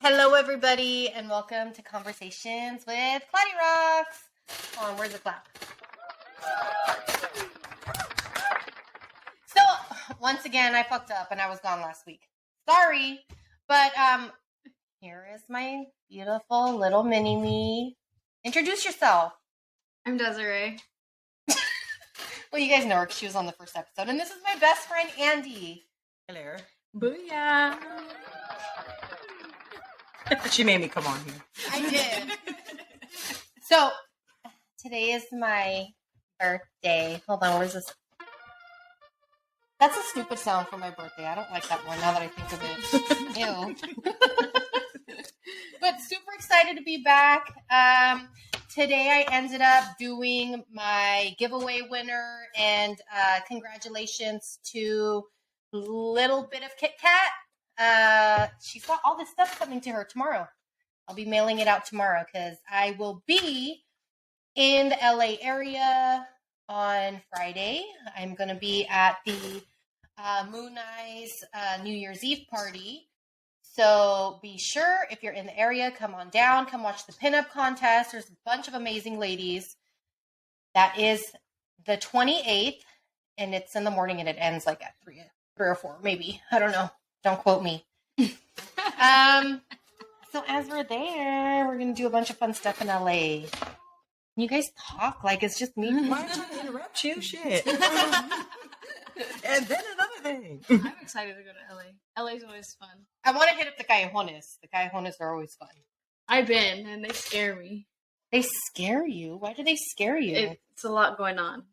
Hello, everybody, and welcome to Conversations with ClaudiRox. Hold on, where's the clap? So, once again, I fucked up and I was gone last week. Sorry, but here is my beautiful little mini-me. Introduce yourself. I'm Desiree. Well, you guys know her because she was on the first episode. And this is my best friend, Andy. Hello. Booyah. She made me come on here. I did. So, today is my birthday. Hold on, where's this? That's a stupid sound for my birthday. I don't like that one now that I think of it. Ew. But super excited to be back. Today I ended up doing my giveaway winner, and congratulations to Little Bit of Kit Kat. She's got all this stuff coming to her tomorrow. I'll be mailing it out tomorrow because I will be in the LA area on Friday. I'm going to be at the MOONEYES New Year's Eve party. So be sure, if you're in the area, come on down, come watch the pinup contest. There's a bunch of amazing ladies. That is the 28th, and it's in the morning, and it ends like at 3 or 4, maybe. I don't know. Don't quote me. So as we're there, we're going to do a bunch of fun stuff in LA. You guys talk like it's just me. Why did I interrupt you? Shit. And then another thing. I'm excited to go to LA. LA's always fun. I want to hit up the Callejones. The Callejones are always fun. I've been, and they scare me. They scare you? Why do they scare you? It's a lot going on.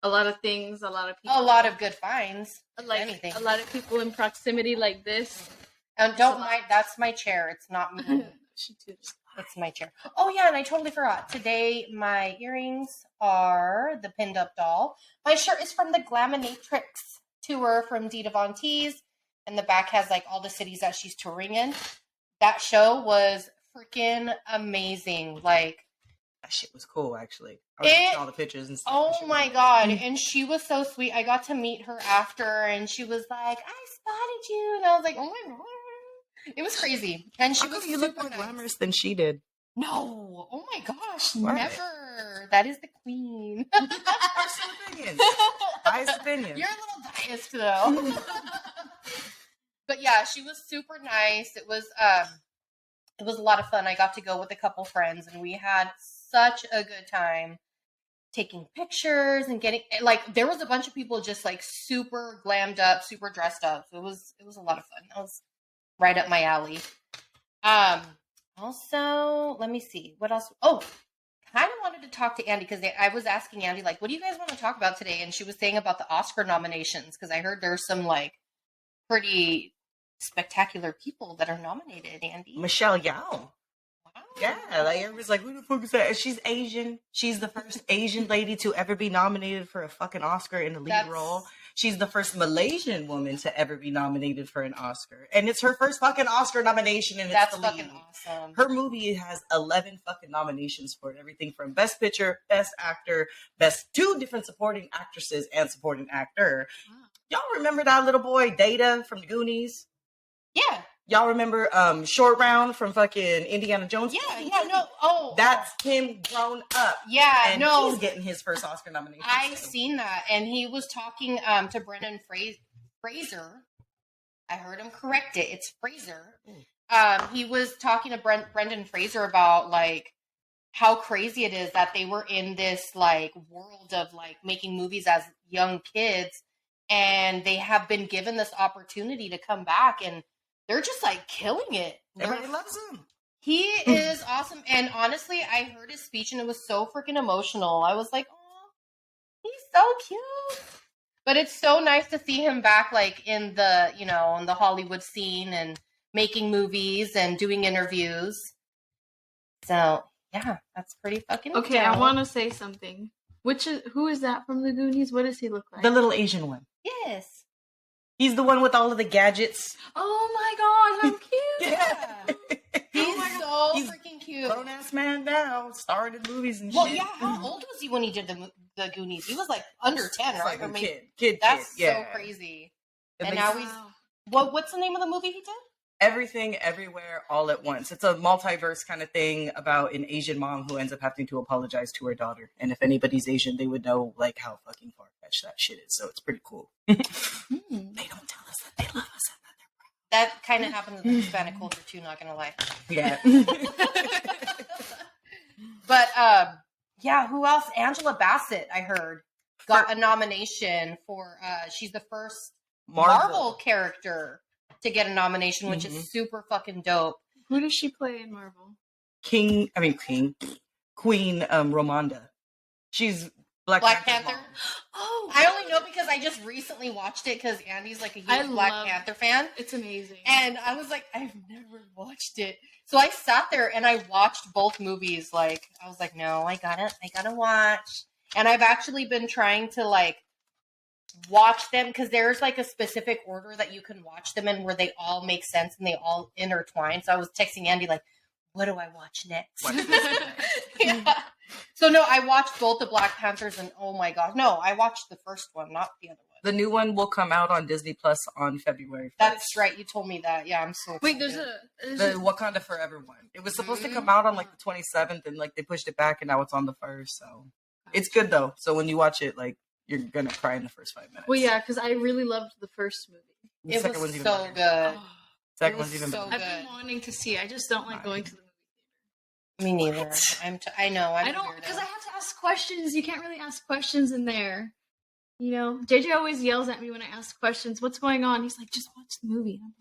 A lot of things, a lot of people. A lot of good finds. Like anything. A lot of people in proximity like this. And don't mind, that's my chair. It's not me. She too. It's my chair. Oh, yeah, and I totally forgot. Today, my earrings are the pinned up doll. My shirt is from the Glaminatrix tour from Dita Von Teese, and the back has, like, all the cities that she's touring in. That show was freaking amazing. Like, that shit was cool, actually. I was watching all the pictures and stuff. Oh, my God. And she was so sweet. I got to meet her after, and she was like, I spotted you. And I was like, oh, my God. It was crazy. And she was you look more glamorous than she did. No. Oh my gosh. What? Never. That is the queen. Personal opinions. Biased opinion. You're a little biased though. But yeah, she was super nice. It was a lot of fun. I got to go with a couple friends and we had such a good time taking pictures and getting, like, there was a bunch of people just like super glammed up, super dressed up. So it was a lot of fun. That was right up my alley. Also, let me see. What else? Oh, kind of wanted to talk to Andy because I was asking Andy, like, what do you guys want to talk about today? And she was saying about the Oscar nominations because I heard there's some, like, pretty spectacular people that are nominated, Andy. Michelle Yeoh. Wow. Yeah, like everybody's like, who the fuck is that? And she's Asian. She's the first Asian lady to ever be nominated for a fucking Oscar in the lead role. She's the first Malaysian woman to ever be nominated for an Oscar. And it's her first fucking Oscar nomination, and That's it's the fucking lead. awesome. Her movie has 11 fucking nominations for it. Everything from Best Picture, Best Actor, Best 2 different supporting actresses and supporting actor. Wow. Y'all remember that little boy, Data, from the Goonies? Yeah. Y'all remember Short Round from fucking Indiana Jones? Yeah, no. Oh. That's him grown up. Yeah, and no. he's getting his first Oscar nomination. I seen that. And he was talking to Brendan Fraser. I heard him correct it. It's Fraser. He was talking to Brendan Fraser about, like, how crazy it is that they were in this, like, world of, like, making movies as young kids. And they have been given this opportunity to come back and they're just, like, killing it. Everybody loves him. He is awesome. And honestly, I heard his speech and it was so freaking emotional. I was like, oh, he's so cute. But it's so nice to see him back, like, in the, you know, in the Hollywood scene and making movies and doing interviews. So, yeah, that's pretty fucking Okay, dope. I want to say something. Who is that from the Goonies? What does he look like? The little Asian one. Yes. He's the one with all of the gadgets. Oh my God, how cute! Yeah. He's so freaking cute. Grown ass man now, starring in movies and Well, shit. yeah, how old was he when he did the Goonies? He was like under 10, right? Like Or a maybe, kid. That's Yeah. so crazy. And And they- now he's... What's the name of the movie he did? Everything, Everywhere, All at Once. It's a multiverse kind of thing about an Asian mom who ends up having to apologize to her daughter. And if anybody's Asian, they would know like how fucking far-fetched that shit is. So it's pretty cool. They don't tell us that they love us. That kind of happens in Hispanic culture too, not gonna lie. Yeah. But yeah, who else? Angela Bassett, I heard, got a nomination for she's the first Marvel character to get a nomination, which is super fucking dope. Who does she play in Marvel? Queen Ramonda. She's Black Panther. Oh, I only know because I just recently watched it because Andy's like a huge Black Panther fan. It's amazing. And I was like, I've never watched it. So I sat there and I watched both movies. Like, I was like, no, I gotta watch. And I've actually been trying to like watch them because there's like a specific order that you can watch them in where they all make sense and they all intertwine. So I was texting Andy like, what do I watch next? Yeah. So no, I watched both the Black Panthers and oh my god, no, I watched the first one, not the other one. The new one will come out on Disney Plus on February 1st. That's right, you told me that. Yeah, I'm so excited. Wait, the Wakanda Forever one. It was supposed to come out on like the 27th, and like they pushed it back, and now it's on the 1st. So it's good though. So when you watch it, like you're gonna cry in the first 5 minutes. Well, yeah, because I really loved the first movie. It was so good. Second one's even so better. good. I've been wanting to see. I just don't like going to the movie. Me neither. I know. I don't because I have to ask questions. You can't really ask questions in there. You know, JJ always yells at me when I ask questions. What's going on? He's like, just watch the movie. And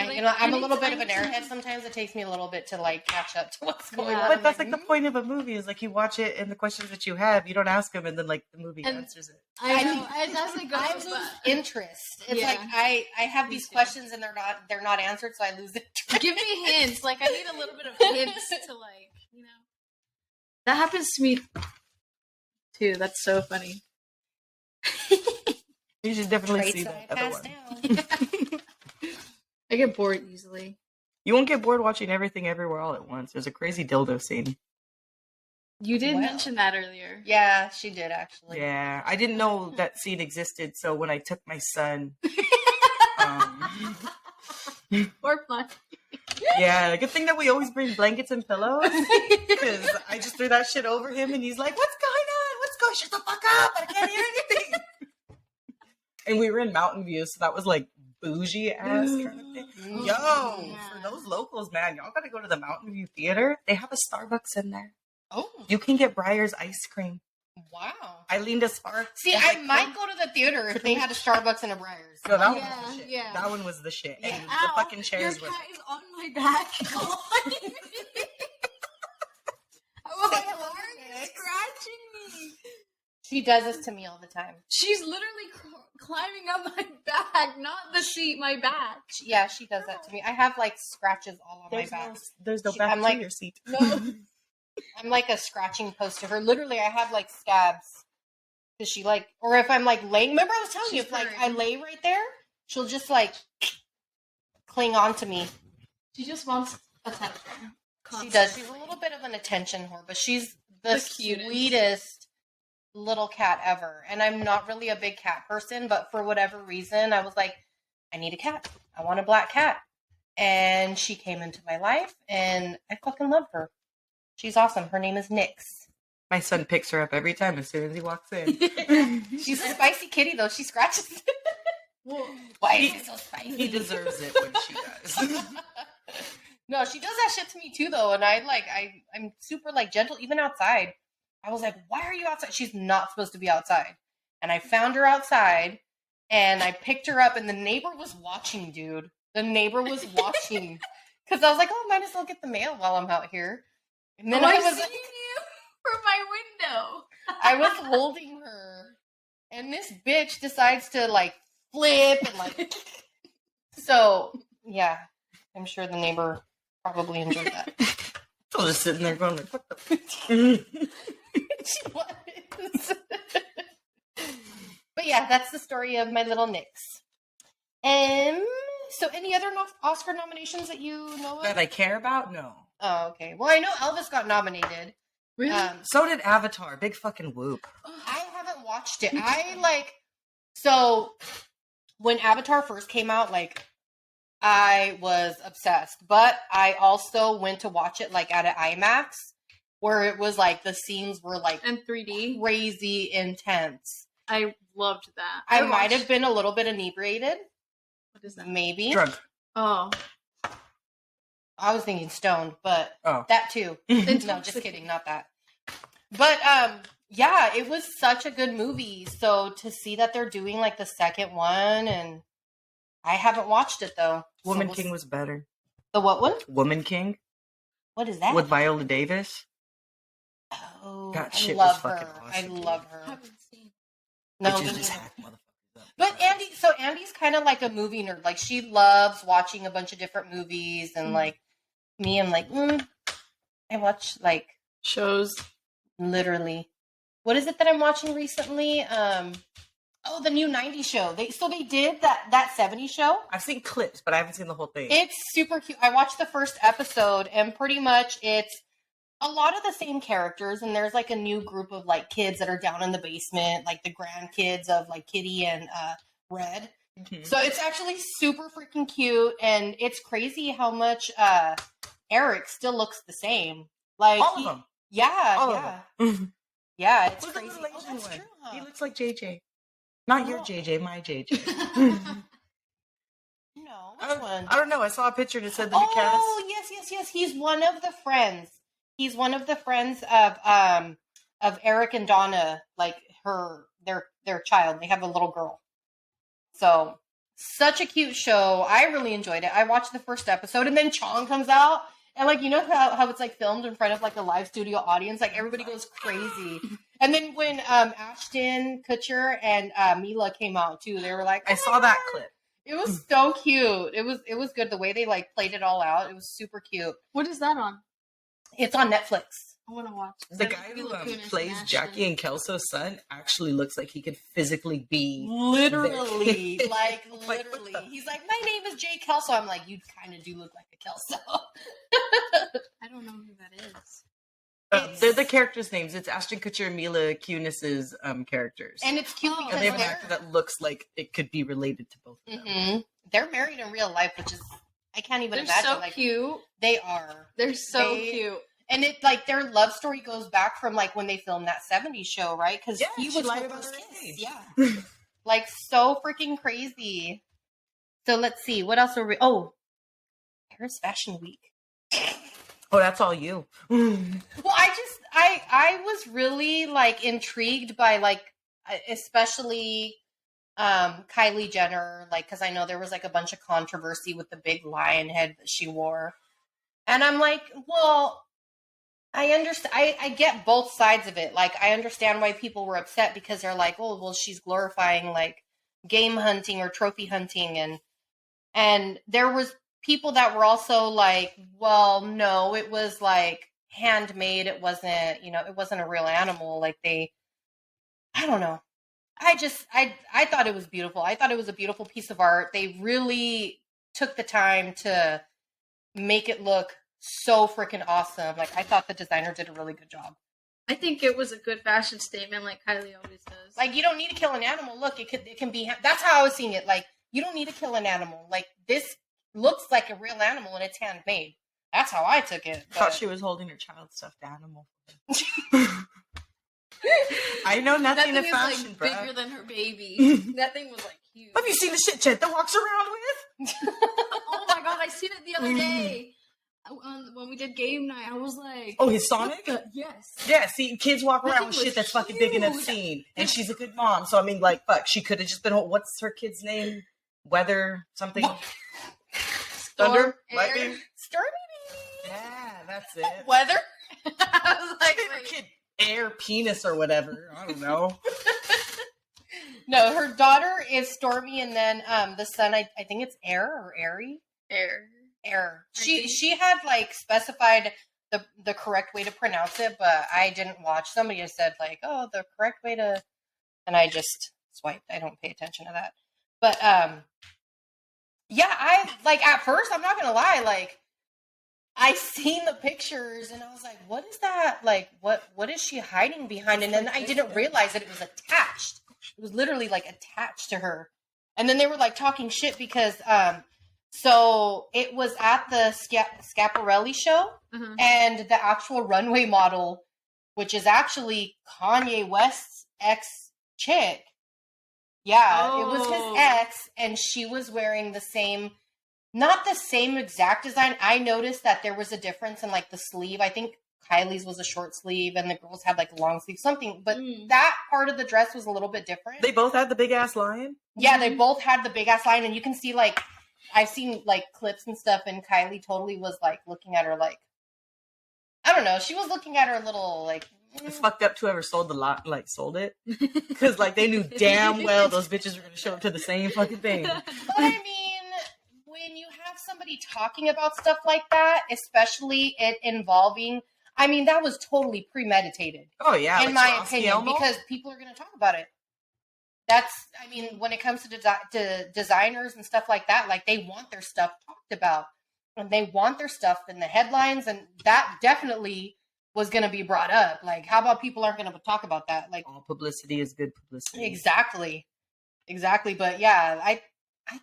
I'm like, I'm a little bit of an airhead. Sometimes it takes me a little bit to like catch up to what's going on. But that's like the point of a movie is like you watch it and the questions that you have, you don't ask them, and then like the movie answers it. I know. As it goes, I lose interest. It's like I have these questions and they're not answered, so I lose interest. Give me hints. Like I need a little bit of hints to like, you know. That happens to me too. That's so funny. You should definitely see that other one. I get bored easily. You won't get bored watching Everything Everywhere All at Once. There's a crazy dildo scene. You did mention that earlier. Yeah, she did actually. Yeah, I didn't know that scene existed, so when I took my son... Or fun. Yeah, good thing that we always bring blankets and pillows, because I just threw that shit over him, and he's like, what's going on? What's going on? Shut the fuck up! I can't hear anything! And we were in Mountain View, so that was like bougie ass kind of thing. Yo, for those locals, man, y'all gotta go to the Mountain View Theater. They have a Starbucks in there. Oh, you can get Breyer's ice cream. Wow. Eileen DeSpark. See, I might go to the theater if they had a Starbucks and a Breyer's. So that one was the shit. Yeah. That one was the shit. Yeah. And the fucking chairs were. Your cat is on my back. I was like, why are you scratching me? She does this to me all the time. She's literally climbing up my back, not the seat, my back. Yeah, she does that to me. I have like scratches all on my back. There's no back to your seat. No, I'm like a scratching post to her. Literally, I have like scabs. Cause she like, or if I'm like laying, remember I was telling you, if like I lay right there, she'll just like cling on to me. She just wants attention. She does. She's a little bit of an attention whore, but she's the sweetest little cat ever. And I'm not really a big cat person, but for whatever reason, I was like, I need a cat. I want a black cat. And she came into my life, and I fucking love her. She's awesome. Her name is Nyx. My son picks her up every time as soon as he walks in. She's a spicy kitty, though. She scratches. Why is she so spicy? He deserves it when she does. No, she does that shit to me too, though. And I'm super like gentle, even outside. I was like, why are you outside? She's not supposed to be outside. And I found her outside, and I picked her up, and the neighbor was watching, dude. The neighbor was watching. Because I was like, oh, I might as well get the mail while I'm out here. And then I was seeing you from my window. I was holding her, and this bitch decides to like flip and like. So yeah, I'm sure the neighbor probably enjoyed that. I was just sitting there going like, what the? She was. But yeah, that's the story of my little Nyx. So any other Oscar nominations that you know of? That I care about? No. Oh, okay. Well, I know Elvis got nominated. Really? So did Avatar. Big fucking whoop. I haven't watched it. So when Avatar first came out, like, I was obsessed. But I also went to watch it like at an IMAX, where it was like the scenes were like And 3D. crazy intense. I loved that. I might have been a little bit inebriated. What is that? Maybe. Drunk. Oh. I was thinking stoned, but Oh. that too. No, just kidding, not that. But yeah, it was such a good movie. So to see that they're doing like the second one, and I haven't watched it though. Woman So King was better. the what one? Woman King What is that? with Viola Davis. Oh, That I shit love was her. fucking I awesome, love dude. her. Haven't seen. No, Bitches me just neither. hack motherfuckers up. But Andy's kind of like a movie nerd. Like she loves watching a bunch of different movies, and like me, I'm like, I watch like Shows. literally. What is it that I'm watching recently? Oh, the new 90s show. They did that 70s show. I've seen clips, but I haven't seen the whole thing. It's super cute. I watched the first episode, and pretty much it's a lot of the same characters, and there's like a new group of like kids that are down in the basement, like the grandkids of like Kitty and Red. Mhm. So it's actually super freaking cute, and it's crazy how much Eric still looks the same. Like All of them. Yeah, All yeah. of them. Yeah, it's Who's the crazy. little Oh, Asian that's one? true, huh? He looks like JJ. Not your Oh. JJ, my JJ. No, which one? I don't know. I saw a picture that said the new cast. Oh, yes. He's one of the friends. He's one of the friends of Eric and Donna, like their child. They have a little girl. So such a cute show. I really enjoyed it. I watched the first episode, and then Chong comes out, and like, you know how it's like filmed in front of like a live studio audience, like everybody goes crazy. And then when Ashton Kutcher and Mila came out too, they were like, I saw that clip. It was so cute. It was good the way they like played it all out. It was super cute. What is that on? It's on Netflix. I want to watch. The guy who plays Jackie and Kelso's son actually looks like he could physically be Literally, there. like Like, literally. what the- He's like, my name is Jay Kelso. I'm like, you kind of do look like a Kelso. I don't know who that is. They're the characters' names. It's Ashton Kutcher and Mila Kunis's characters. And it's cute Oh, because And they have an they're, actor that looks like it could be related to both of them. they're married in real life, which is, I can't even They're imagine. so like, cute. They are. They're so They- cute. And it like their love story goes back from like when they filmed that 70s show, right? Because Yeah, he she was lied her about first her kiss. age. Yeah. Like so freaking crazy. So let's see. What else are we Paris Fashion Week. Oh, that's all you. Well, I was really like intrigued by like especially Kylie Jenner, like, because I know there was like a bunch of controversy with the big lion head that she wore. And I'm like, well, I understand. I get both sides of it. Like, I understand why people were upset because they're like, oh, well, she's glorifying like game hunting or trophy hunting. And there was people that were also like, well, no, it was like handmade. It wasn't, it wasn't a real animal. Like I don't know. I thought it was beautiful. I thought it was a beautiful piece of art. They really took the time to make it look so freaking awesome. Like, I thought the designer did a really good job. I think it was a good fashion statement, like Kylie always does. Like, you don't need to kill an animal. Look, it can be. That's how I was seeing it. Like, you don't need to kill an animal. Like, this looks like a real animal and it's handmade. That's how I took it. I thought she was holding her child stuffed animal. I know that nothing thing of is fashion, like bro. bigger than her baby. That thing was like huge. Have you seen the shit Chet that walks around with? Oh my god, I seen it the other day. When we did game night, I was like, Oh, his Sonic? yes. Yeah, see, kids walk That around thing with was shit that's fucking big enough huge. seen. And she's a good mom. So, I mean, like, fuck, she could have just been, what's her kid's name? Weather, something? Thunder? Air. Lightning? Stormy Yeah, that's it. weather. I was like, Name her wait. kid Air Penis or whatever. I don't know. No, her daughter is Stormy, and then the son, I think it's Air or Airy. Air. Air. I think. She had like specified the correct way to pronounce it, but I didn't watch. Somebody has said like, oh, the correct way to, and I just swiped. I don't pay attention to that. But yeah, I like at first, I'm not gonna lie, like I seen the pictures and I was like, what is that? Like, what is she hiding behind? And then I didn't realize that it was attached. It was literally like attached to her. And then they were like talking shit because So it was at the Schiaparelli show, Uh-huh. and the actual runway model, which is actually Kanye West's ex-chick. Yeah, it was his Oh. ex, and she was wearing the same, not the same exact design. I noticed that there was a difference in like the sleeve. I think Kylie's was a short sleeve, and the girls had like a long sleeve, something. But that part of the dress was a little bit different. They both had the big ass lion? Yeah, they both had the big ass line, and you can see like, I've seen like clips and stuff, and Kylie totally was like looking at her like, I don't know, she was looking at her a little like, It's fucked up to whoever sold the lot, like sold it, because like they knew damn well those bitches were gonna show up to the same fucking thing. But I mean, when you have somebody talking about stuff like that, especially it involving, I mean, that was totally premeditated. Oh yeah, in like my Swarovski opinion, Elmo? because people are going to talk about it. That's, I mean, when it comes to designers and stuff like that, like they want their stuff talked about, and they want their stuff in the headlines, and that definitely was going to be brought up. Like, how about people aren't going to talk about that? Like, all publicity is good publicity. exactly. But yeah, I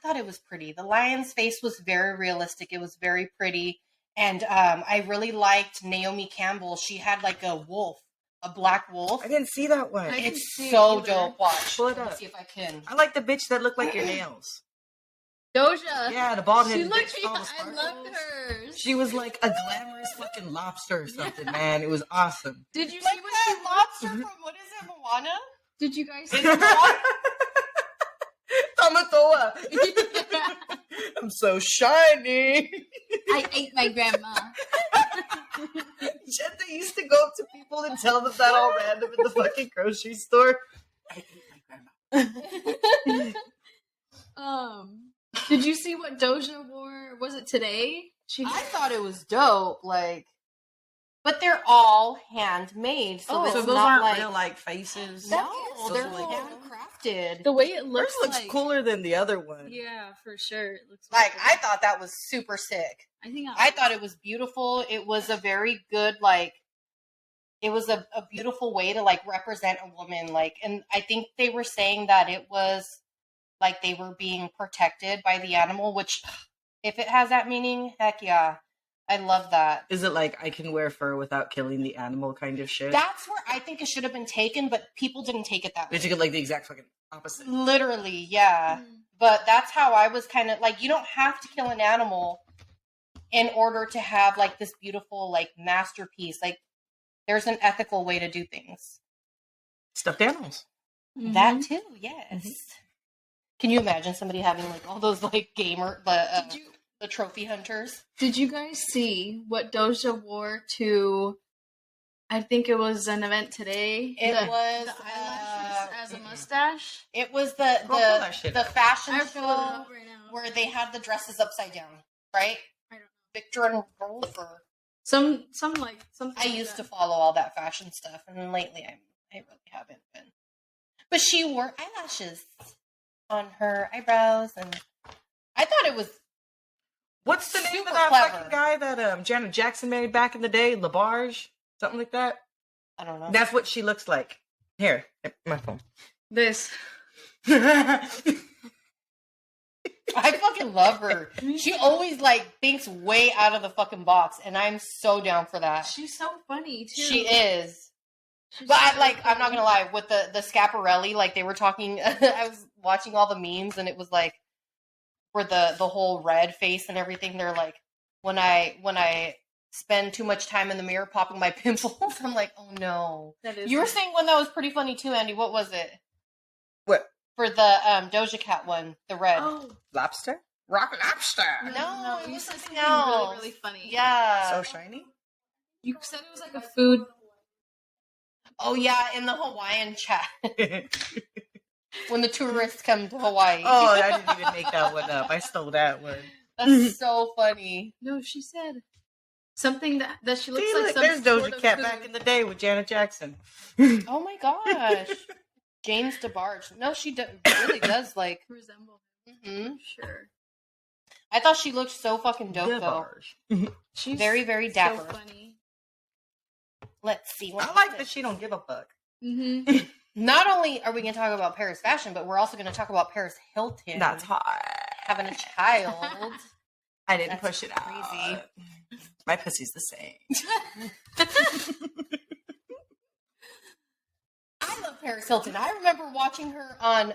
thought it was pretty. The lion's face was very realistic. It was very pretty. And I really liked Naomi Campbell. She had like a wolf, a black wolf. I didn't see that one. I didn't It's see it so either. dope. Watch. Pull it Let me up. see if I can. I like the bitch that looked like your nails. Doja. Yeah, the bald She headed looked. bitch. with all the I sparkles. loved hers. She was like a glamorous fucking lobster or something, man. It was awesome. Did you see Like what that she lobster from, what is it, Moana? Did you guys see Tamatoa. I'm so shiny. I ate my grandma. Jetta used to go up to people and tell them that all random in the fucking grocery store. I ate my grandma. Did you see what Doja wore? Was it today? I thought it was dope. Like, but they're all handmade, so it's so those not aren't like real like faces. no, Those they're are like- handcrafted. the way it Hers looks, looks like, cooler than the other one. Yeah, for sure. It looks Like, I thought that was super sick. I thought it was beautiful. It was a very good, like, it was a beautiful way to, like, represent a woman. Like, and I think they were saying that it was, like, they were being protected by the animal, which, if it has that meaning, heck yeah. I love that. Is it like I can wear fur without killing the animal kind of shit? That's where I think it should have been taken, but people didn't take it that way. Did you get like the exact fucking opposite? Literally, yeah. But that's how I was kind of like, you don't have to kill an animal in order to have like this beautiful like masterpiece. Like, there's an ethical way to do things. Stuffed animals. That too, yes. Can you imagine somebody having like all those like the trophy hunters? Did you guys see what Doja wore to? I think it was an event today. It was the eyelashes as a mustache. It was pull that shit the up. fashion I'm pulling it show up right now. where they had the dresses upside down, right? I don't know. Victor and Rolf, or Some like something. I used to follow all that fashion stuff, and then lately I really haven't been. But she wore eyelashes on her eyebrows, and I thought it was What's the name super of that clever. fucking guy that Janet Jackson married back in the day? LaBarge? Something like that? I don't know. That's what she looks like. Here, my phone. this. I fucking love her. She always like thinks way out of the fucking box, and I'm so down for that. She's so funny too. She is. She's But so I'm not funny. gonna lie, with the Schiaparelli, like they were talking, I was watching all the memes, and it was like, for the whole red face and everything, they're like, when I spend too much time in the mirror popping my pimples, I'm like, oh no. That is You were saying one that was pretty funny too, Andy. What was it? What? For the Doja Cat one, the red. Oh Lobster? Rock lobster. No, it you was said something something else. really, really funny. Yeah. So shiny? You said it was like a food. Oh yeah, in the Hawaiian chat when the tourists come to Hawaii. Oh, I didn't even make that one up. I stole that one. That's so funny. No, she said something that she looks See, like look, some there's sort Doja of Cat food. back in the day with Janet Jackson. Oh my gosh. James DeBarge. No, she really does like. Resemble. Mhm. Sure. I thought she looked so fucking dope though. DeBarge. She's Very, very dapper. So funny. Let's see. What I like is that it? she don't give a fuck. Mm-hmm. Not only are we going to talk about Paris fashion, but we're also going to talk about Paris Hilton That's hot. having a child. I didn't That's push it crazy. out. My pussy's the same. I love Paris Hilton. I remember watching her on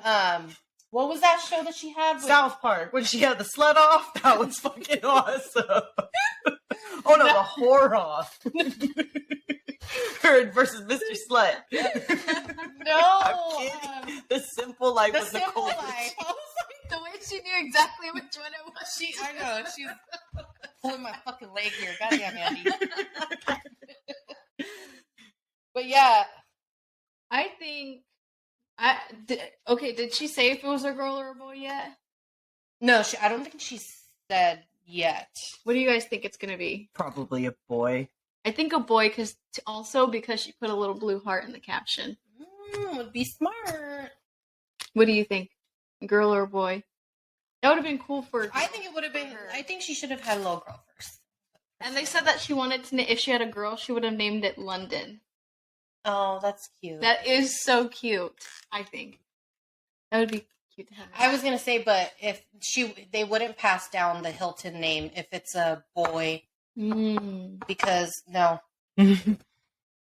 what was that show that she had? South Park, when she had the slut off, that was fucking awesome. Oh no, the whore off. Her versus Mr. Slut. No, The Simple Life The was Simple the coolest. Life. I was like, The way she knew exactly which one it was. I know she's pulling my fucking leg here. Goddamn, Andy. But yeah, I think did she say if it was a girl or a boy yet? no, I don't think she said yet. What do you guys think it's gonna be? Probably a boy. I think a boy, because she put a little blue heart in the caption. Would be smart. What do you think? Girl or boy? That would have been cool for. I think it would have been. I think she should have had a little girl first. And they said that she wanted to. If she had a girl, she would have named it London. Oh, that's cute. That is so cute. I think that would be cute to have. I was gonna say, but if they wouldn't pass down the Hilton name if it's a boy, because no.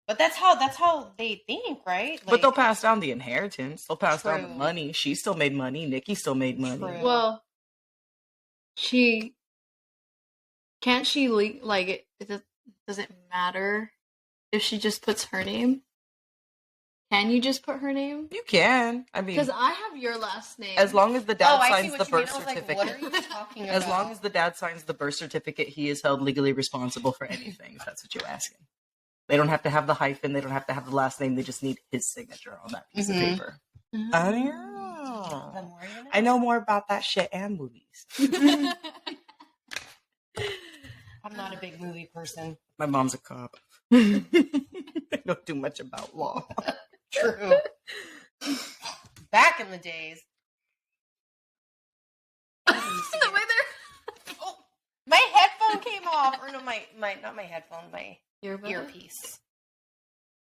But that's how they think, right? Like, But they'll pass down the inheritance. They'll pass down the True. money. She still made money. Nikki still made money. True. Well, can't she like it doesn't matter if she just puts her name. Can you just put her name? You can. I mean, Because I have your last name. as long as the dad I see signs what the you mean. birth I was like, certificate. what are you talking about? As long as the dad signs the birth certificate, he is held legally responsible for anything. If that's what you're asking. They don't have to have the hyphen. They don't have to have the last name. They just need his signature on that piece of paper. Mhm. Oh, The yeah. more you know. I know more about that shit and movies. I'm not a big movie person. My mom's a cop. I don't do much about law. True. Back in the days. The way they're Oh, my headphone came off. Or no, my not my headphone, my earpiece.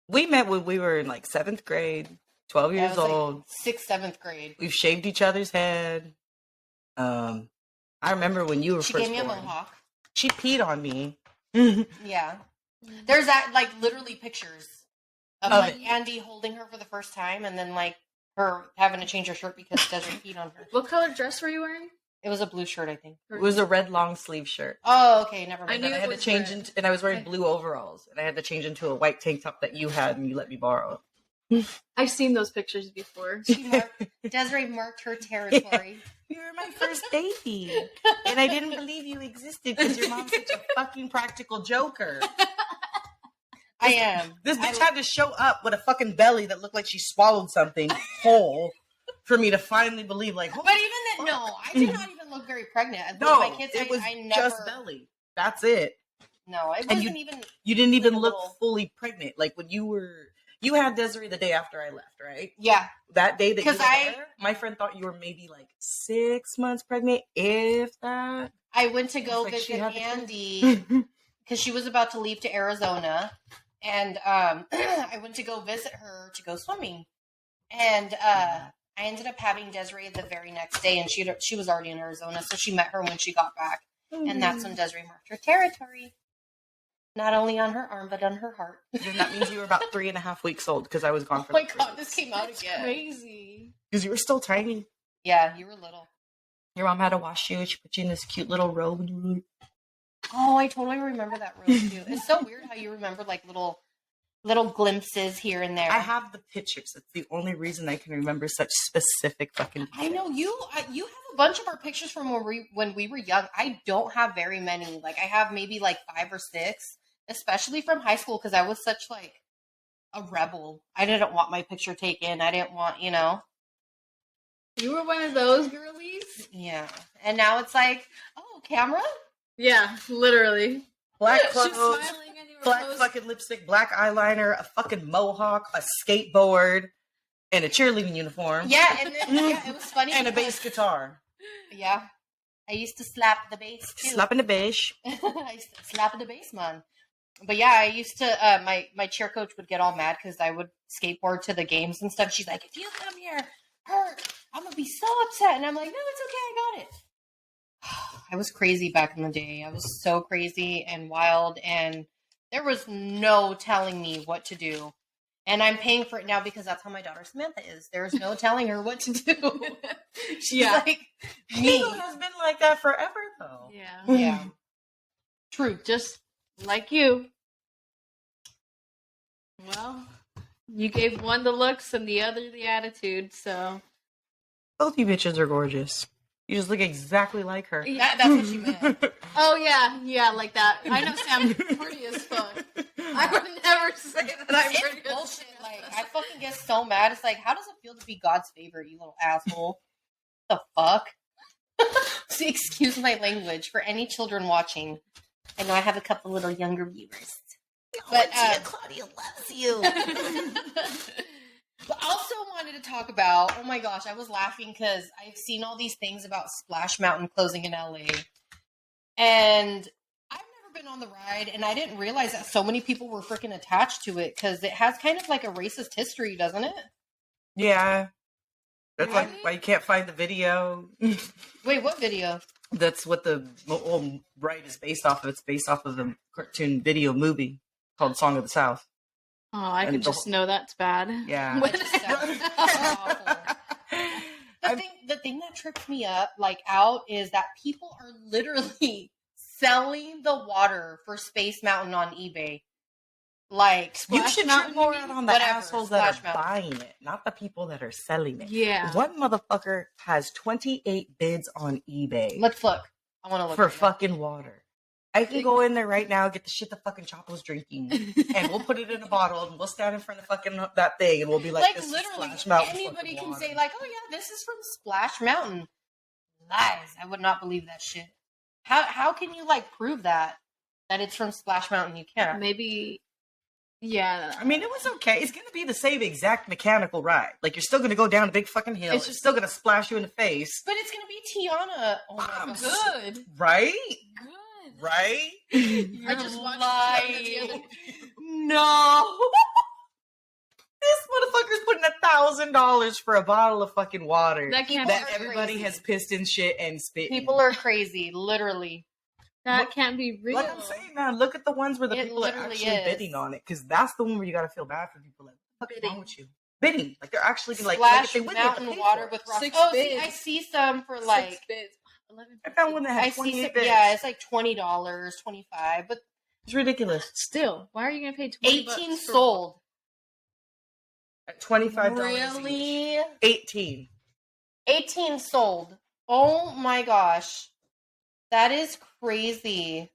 We met when we were in like 7th grade, 12 I years was like old. 6th, 7th grade. We've shaved each other's head. I remember when you were She first gave me a born. mohawk. She peed on me. Yeah. There's that, like, literally pictures of, Of like, it. Andy holding her for the first time and then, like, her having to change her shirt because Desiree peed on her. What color dress were you wearing? It was a blue shirt, I think. It was a red long sleeve shirt. Oh, okay, never I mind. knew And I it had to was change red. into, and I was wearing blue overalls, and I had to change into a white tank top that you had, and you let me borrow. I've seen those pictures before. Desiree marked her territory. You were my first baby, and I didn't believe you existed because your mom's such a fucking practical joker. I am. This bitch had to show up with a fucking belly that looked like she swallowed something whole for me to finally believe, like, But even then, no, I did not even look very pregnant. With no, my kids, it was I never, just belly. That's it. No, it And wasn't even. You didn't even Like a look little- fully pregnant. Like when you had Desiree the day after I left, right? Yeah, That day that you were 'Cause I- there, my friend thought you were maybe like 6 months pregnant, if that. I went to go It's like she visit had the Andy because she was about to leave to Arizona, and I went to go visit her to go swimming, and I ended up having Desiree the very next day, and she was already in Arizona, so she met her when she got back, and that's when Desiree marked her territory, not only on her arm but on her heart. Then that means you were about 3.5 weeks old because I was gone Oh for my like god, this came out That's again. crazy. because you were still tiny. Yeah, you were little. Your mom had to wash you, and she put you in this cute little robe, and you were like, Oh, I totally remember that room too. It's so weird how you remember like little glimpses here and there. I have the pictures. That's the only reason I can remember such specific fucking. I know you. You have a bunch of our pictures from when we were young. I don't have very many. Like I have maybe like 5 or 6, especially from high school because I was such like a rebel. I didn't want my picture taken. I didn't want, You were one of those girlies? Yeah. And now it's like, oh, camera. Yeah, literally. Black She's clothes, smiling and you were black posed- fucking lipstick, black eyeliner, a fucking mohawk, a skateboard, and a cheerleading uniform. Yeah, and then, it was funny. And a because- bass guitar. Yeah. I used to slap the bass too. Slapping the bass. I used to slap the bass, man. But yeah, I used to. My cheer coach would get all mad because I would skateboard to the games and stuff. She's like, "If you come here hurt, I'm gonna be so upset." And I'm like, "No, it's okay. I got it. I was crazy back in the day. I was so crazy and wild, and there was no telling me what to do. And I'm paying for it now because that's how my daughter Samantha is. There's no telling her what to do. She's like me. She has been like that forever, though. Yeah. Yeah. True. Just like you. Well, you gave one the looks and the other the attitude, so. Both you bitches are gorgeous. You just look exactly like her. That's what she meant. Oh, yeah, like that. I know Sam's pretty as fuck. I would never say that I'm pretty It's as bullshit. Like, I fucking get so mad. It's like, how does it feel to be God's favorite, you little asshole? The fuck? So excuse my language for any children watching. I know I have a couple little younger viewers. But Claudia loves you. But also wanted to talk about, oh my gosh, I was laughing because I've seen all these things about Splash Mountain closing in LA. And I've never been on the ride, and I didn't realize that so many people were freaking attached to it because it has kind of like a racist history, doesn't it? Yeah. That's Really? like why you can't find the video. Wait, what video? That's what the whole ride is based off of. It's based off of a cartoon video movie called Song of the South. Oh, I And can just know that's bad. Yeah. That just sounds awful. The thing that trips me up, out, is that people are literally selling the water for Space Mountain on eBay. Like, You Splash should Mountain, trip more you mean? out on the Whatever, assholes that Splash are Mountain. buying it, not the people that are selling it. Yeah. One motherfucker has 28 bids on eBay let's look. I want to look for right now. fucking water. I can go in there right now, get the shit the fucking Chapo's drinking, and we'll put it in a bottle, and we'll stand in front of fucking that thing, and we'll be like, this literally, is Splash Mountain anybody fucking can water. say, oh yeah, this is from Splash Mountain. Lies. I would not believe that shit. How can you, prove that it's from Splash Mountain? You can't. Maybe, yeah. I mean, it was okay. It's going to be the same exact mechanical ride. Like, you're still going to go down a big fucking hill. It's just- still going to splash you in the face. But it's going to be Tiana. Oh my I'm god. Good. Right? Good. Right? I just watched lying. the other No. This motherfucker's putting $1,000 for a bottle of fucking water That can't that be everybody crazy. has pissed and shit and spit. in. People are crazy, literally. That can't be real. Like I'm saying, man, look at the ones where the It people are literally actually is. bidding on it, because that's the one where you got to feel bad for people. Like, what the fuck is wrong Bidding. with you? Bidding, like they're actually like Splash if they win, they have to Mountain pay water for it. with rock. 6 Oh, bids. see, I see some for 6 bids. 11. I found one that I had see 28 some, bids. yeah, it's like $20, $25, but It's ridiculous. Still, why are you gonna pay 20 18 bucks for- sold. At $25 each. Really? 18. 18 sold. Oh my gosh. That is crazy.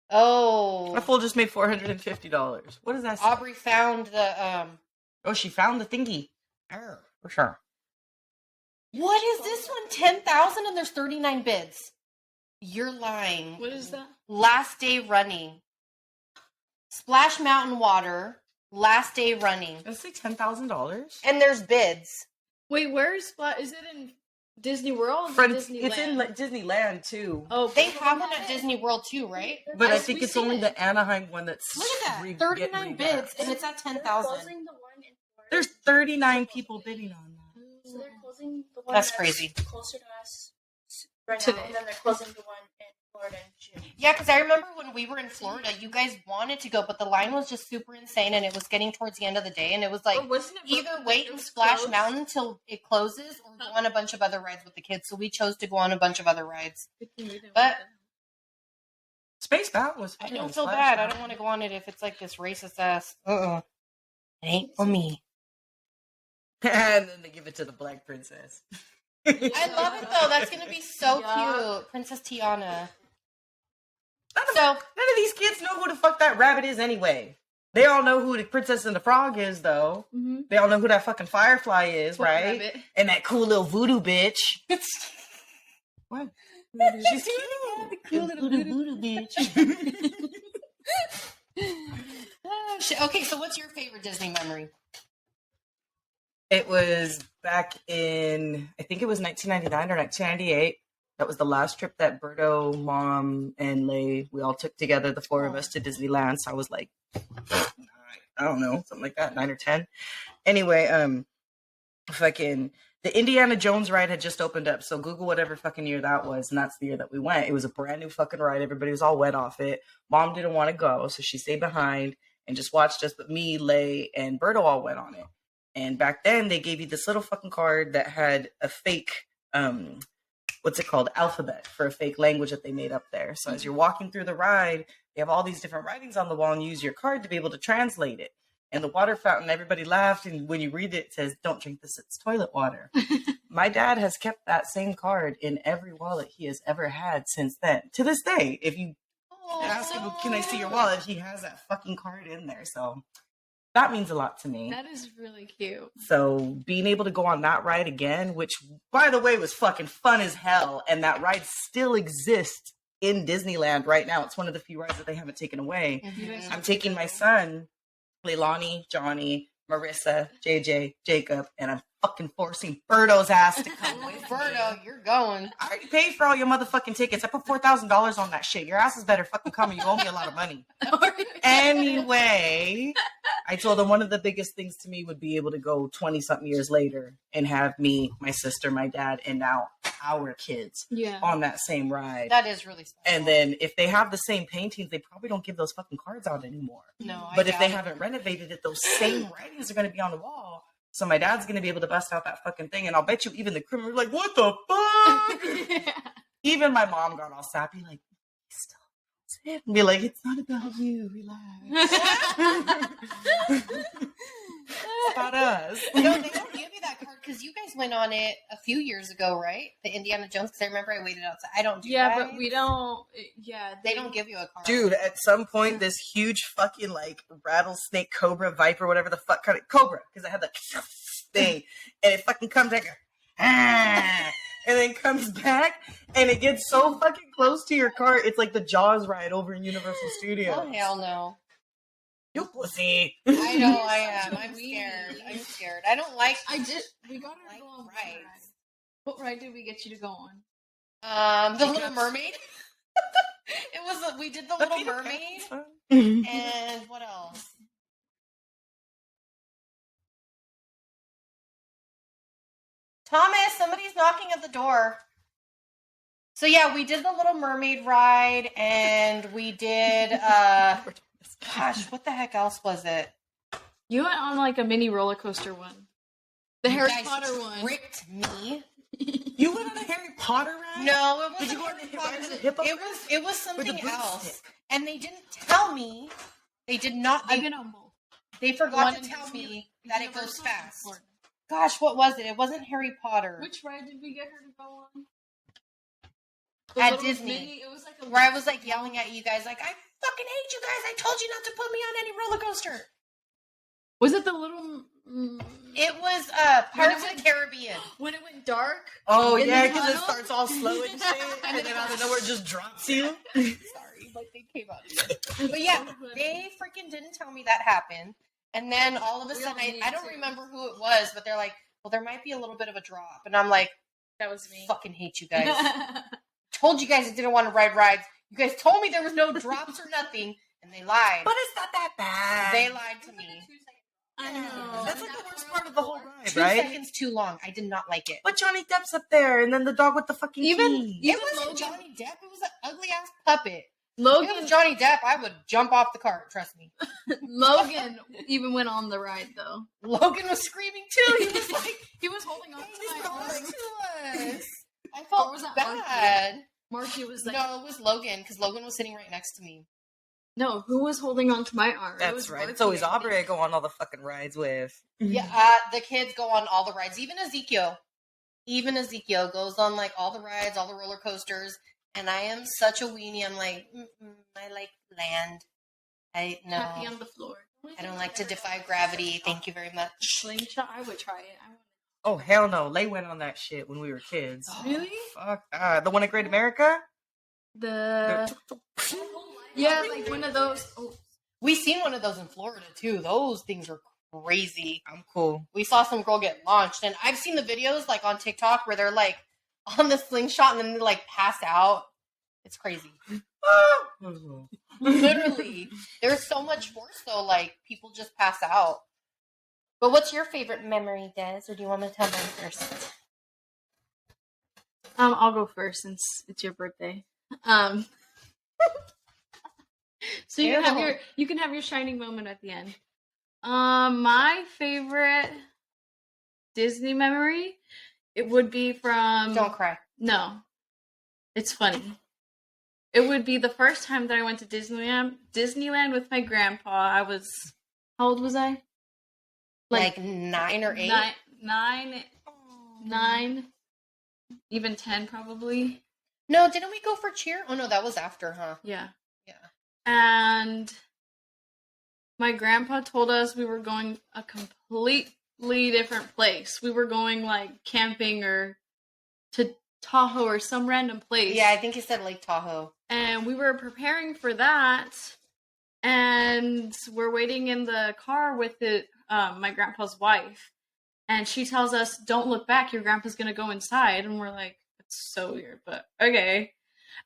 Oh. My fool just made $450. What does that say? Aubrey found the Oh, she found the thingy. For sure. what is this one? 10,000 and there's 39 bids. You're lying. What is that? Last day running. Splash Mountain water. Last day running. That's like $10,000. And there's bids. Wait, where's Splat? Is it in Disney World? Friends, Or Disneyland? it's in Disneyland too. Oh, They have one at Disney World too, right? But I Yes, think we've it's seen only it. the Anaheim one that's Look at that. getting 39 bids revamped. and it's at 10,000. Closing the one in Florida. There's 39 people bidding on that. So they're closing the one That's crazy. closer to us right Today. now, and then they're closing the one in Florida in June. Yeah, because I remember when we were in Florida, you guys wanted to go, but the line was just super insane, and it was getting towards the end of the day, and it was like Oh, wasn't it either booked- wait it and was Splash closed? Mountain till it closes, or go on a bunch of other rides with the kids. So we chose to go on a bunch of other rides. But Space Mountain was I fucking don't feel Splash bad. I Mountain. don't want to go on it if it's like this racist ass. It ain't for me. And then they give it to the Black Princess. I love it though. That's gonna be so Yeah. cute, Princess Tiana. None So of these kids know who the fuck that rabbit is anyway. They all know who the Princess and the Frog is, though. Mm-hmm. They all know who that fucking Firefly is, What right? rabbit? And that cool little voodoo bitch. What? She's cute. Cool little voodoo bitch. Okay, so what's your favorite Disney memory? It was back in, I think it was 1999 or 1998. That was the last trip that Berto, Mom, and Lay, we all took together, the four of us, to Disneyland. So I was like, I don't know, something like that, 9 or 10. Anyway, fucking, The Indiana Jones ride had just opened up, so Google whatever fucking year that was, and that's the year that we went. It was a brand new fucking ride. Everybody was all wet off it. Mom didn't want to go, so she stayed behind and just watched us. But me, Lay, and Berto all went on it. And back then, they gave you this little fucking card that had a fake, what's it called, alphabet for a fake language that they made up there. So as you're walking through the ride, they have all these different writings on the wall, and you use your card to be able to translate it. And the water fountain, everybody laughed. And when you read it, it says, "Don't drink this, it's toilet water." My dad has kept that same card in every wallet he has ever had since then. To this day, if you ask him, "Can I see your wallet?" he has that fucking card in there. So that means a lot to me. That is really cute. So being able to go on that ride again, which, by the way, was fucking fun as hell. And that ride still exists in Disneyland right now. It's one of the few rides that they haven't taken away. Mhm. I'm taking my son, Leilani, Johnny, Marissa, JJ, Jacob, and I'm fucking forcing Berto's ass to come with me. Berto, you're going. I already paid for all your motherfucking tickets. I put $4,000 on that shit. Your ass is better fucking coming. You owe me a lot of money. Anyway, I told him one of the biggest things to me would be able to go 20-something years later and have me, my sister, my dad, and now our kids on that same ride. That is really special. And then if they have the same paintings, they probably don't give those fucking cards out anymore. No, But if they haven't renovated it, those same writings are going to be on the wall. So my dad's going to be able to bust out that fucking thing. And I'll bet you even the criminal like, "What the fuck?" Even my mom got all sappy, like, "Still it." And be like, "It's not about you. Relax." It's about us. No, they don't give you that card because you guys went on it a few years ago, right? The Indiana Jones. Because I remember I waited outside. I don't do that. but we don't. Yeah, They don't give you a card, Dude, at some point, this huge fucking, like, rattlesnake, cobra, viper, whatever the fuck kind of cobra, because I had the thing, and it fucking comes like, and then comes back, and it gets so fucking close to your car. It's like the Jaws ride over in Universal Studios. Oh hell no! You pussy. I know I am. I'm scared. I'm scared. I don't like. We got her like to go on rides. What ride did we get you to go on? The Little Mermaid. It was. We did the Little Mermaid, Mhm. and what else? Thomas, somebody's knocking at the door. So yeah, we did the Little Mermaid ride, and we did. Gosh, what the heck else was it? You went on like a mini roller coaster one. The You Harry guys Potter one. tricked me. You went on a Harry Potter ride? No, it Did wasn't you go on Harry the Potter. hippo? It was Or the something broomstick? else, and they didn't tell me. They did not. I've They, been on both. they forgot One to in tell Disney- me that it goes Universal and fast. Florida. Gosh, what was it? It wasn't Harry Potter. Which ride did we get her to go on? At little Disney. It was like a Where I was like yelling at you guys, like, "I fucking hate you guys! I told you not to put me on any roller coaster." Was it the little? It was Pirates When it of went- the Caribbean. When it went dark. Oh, In the yeah, because it tunnel? starts all slow and shit, and then out of nowhere it just drops you. Sorry, like they came out again. But yeah, they freaking didn't tell me that happened. And then all of a We sudden, all need I don't to. remember who it was, but they're like, "Well, there might be a little bit of a drop." And I'm like, That was me. "Fucking hate you guys." Told you guys I didn't want to ride rides. You guys told me there was no drops or nothing, and they lied. But it's not that bad. They lied to me. I know. That's like the worst part of the whole ride, 2 right? seconds too long. I did not like it. But Johnny Depp's up there, and then the dog with the fucking key. It wasn't Johnny Depp. It was an ugly ass puppet. If it Logan. was Johnny Depp, I would jump off the cart. Trust me. Logan even went on the ride though. Logan was screaming too. He was like, He was holding on to my arm. to us. I Or felt was that bad. Marky was like, No, it was Logan because Logan was sitting right next to me. no, who was holding on to my arm? It That's was right. It's Marky, always I think. Aubrey I go on all the fucking rides with. Yeah, the kids go on all the rides. Even Ezekiel goes on like all the rides, all the roller coasters. And I am such a weenie. I'm like, I like land. Happy on the floor. I don't like to defy gravity. Thank you very much. Slingshot. I would try it. Oh, hell no. Lay went on that shit when we were kids. Really? Fuck. The one at Great America? The yeah, like one of those. Oh, We seen one of those in Florida too. Those things are crazy. I'm cool. We saw some girl get launched, and I've seen the videos like on TikTok where they're like on the slingshot and then they like pass out. It's crazy. Literally, there's so much force though. Like people just pass out. But what's your favorite memory, Des? Or do you want me to tell mine first? I'll go first since it's your birthday. So you can have your shining moment at the end. My favorite Disney memory, it would be from. Don't cry. No, it's funny. It would be the first time that I went to Disneyland with my grandpa. I was, how old was I? Like 9 or 8? Nine, even 10 probably. No, didn't we go for cheer? Oh no, that was after, huh? Yeah. Yeah. And my grandpa told us we were going a completely different place. We were going like camping or to Tahoe or some random place. Yeah, I think he said Lake Tahoe. And we were preparing for that. And we're waiting in the car with my grandpa's wife. And she tells us, don't look back, your grandpa's going to go inside. And we're like, it's so weird, but okay.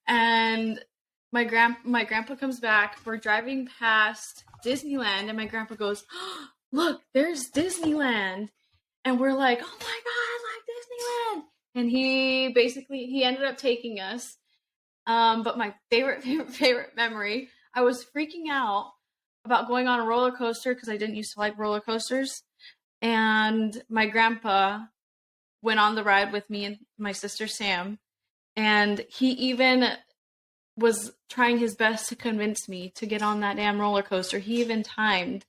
And my grandpa comes back. We're driving past Disneyland, and my grandpa goes, oh, look, there's Disneyland. And we're like, oh my God, like Disneyland. And he ended up taking us. But my favorite memory, I was freaking out about going on a roller coaster because I didn't used to like roller coasters. And my grandpa went on the ride with me and my sister Sam. And he even was trying his best to convince me to get on that damn roller coaster. He even timed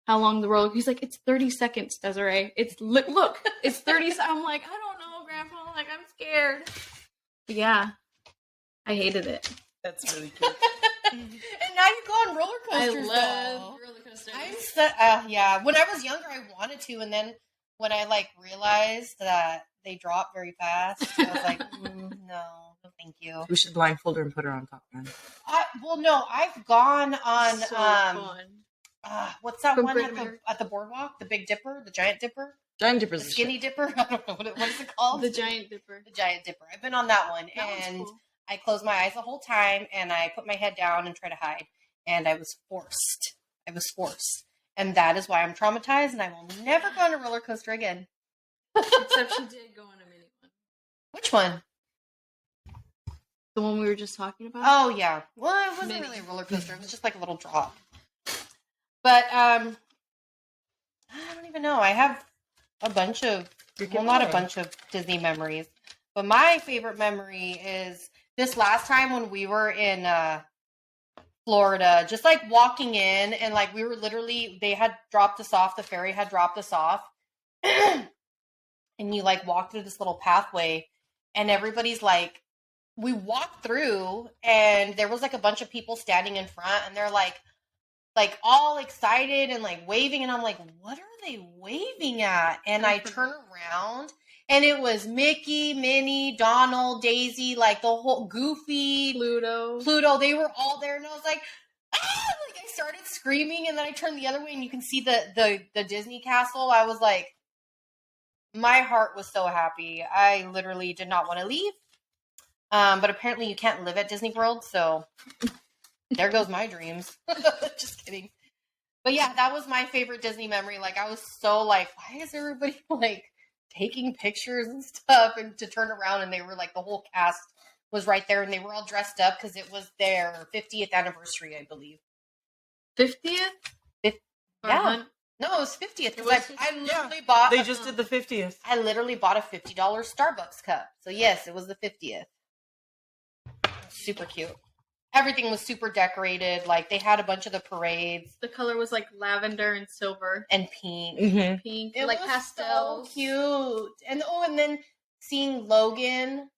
how long the roller. He's like, it's 30 seconds, Desiree. Look, it's 30. I'm like, I don't know, Grandpa. Like, I'm scared. But yeah, I hated it. That's really cute. And now you go on roller coasters. I love roller coasters. Yeah. When I was younger, I wanted to, and then when I realized that they drop very fast, I was like, no, thank you. We should blindfold her and put her on top, man. Well, no, I've gone on. So fun. What's that From one Britain. at the boardwalk? The Big Dipper, the Giant Dipper, Giant the Dipper's Skinny Dipper. I don't know what is it called. The Giant Dipper. The Giant Dipper. I've been on that one, That one's and cool. I closed my eyes the whole time, and I put my head down and try to hide, and I was forced. And that is why I'm traumatized, and I will never go on a roller coaster again. Except she did go on a mini one. Which one? The one we were just talking about? Oh, yeah. Well, it wasn't Mini. really a roller coaster. It was just like a little drop. But, I don't even know. I have a bunch of, not a bunch of Disney memories. But my favorite memory is this last time when we were in Florida, just walking in and we were literally, they had dropped us off, the ferry had dropped us off. And you walk through this little pathway and everybody's we walked through and there was a bunch of people standing in front and they're all excited and waving. And I'm like, what are they waving at? And I turn around and it was Mickey, Minnie, Donald, Daisy, the whole Goofy, Pluto. They were all there. And I was like, ah! I started screaming and then I turned the other way and you can see the Disney castle. I was like, my heart was so happy. I literally did not want to leave. But apparently you can't live at Disney World, so there goes my dreams. Just kidding. But yeah, that was my favorite Disney memory. I was so why is everybody taking pictures and stuff? And to turn around and they were the whole cast was right there and they were all dressed up because it was their 50th anniversary, I believe. 50th? Yeah. No, it was 50th because I literally Yeah, bought. They just did the 50th. I literally bought a $50 Starbucks cup. So yes, it was the 50th. Super cute. Everything was super decorated. They had a bunch of the parades The color was lavender and silver. and pink. Mm-hmm. Pink. It was pastels. so cute. And then seeing Logan,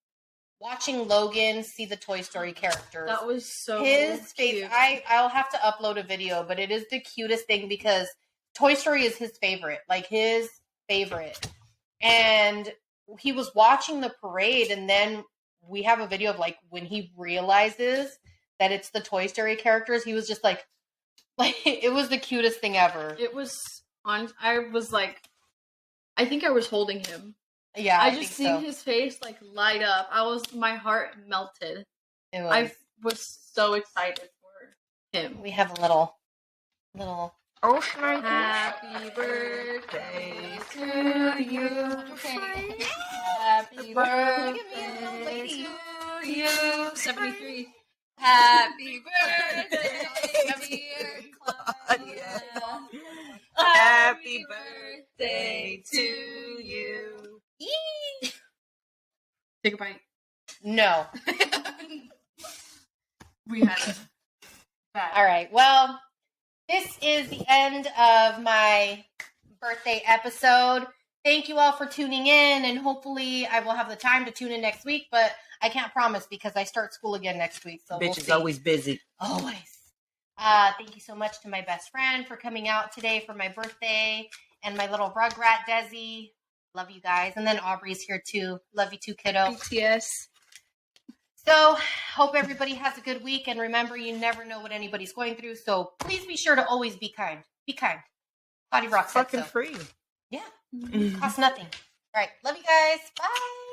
watching Logan see the Toy Story characters. That was so His cute. face. I'll have to upload a video, but it is the cutest thing because Toy Story is his favorite. His favorite. And he was watching the parade and then we have a video of when he realizes that it's the Toy Story characters, he was just it was the cutest thing ever. It was on. I was I think I was holding him. Yeah, I think just seen so. his face light up. My heart melted. It was. I was so excited for him. We have a little Oh, Schneid. Happy birthday to you. Happy birthday to you. 73. Happy birthday, dear Claudia. Happy birthday to you. Take a bite. No. We had it. All right. Well, this is the end of my birthday episode. Thank you all for tuning in, and hopefully I will have the time to tune in next week, but I can't promise because I start school again next week. So Bitch is always busy. Always. Thank you so much to my best friend for coming out today for my birthday, and my little rugrat Desi. Love you guys. And then Aubrey's here too. Love you too, kiddo. BTS. So, hope everybody has a good week. And remember, you never know what anybody's going through. So, please be sure to always be kind. Be kind. ClaudiRox said Fucking so. free. Yeah. Costs nothing. All right. Love you guys. Bye.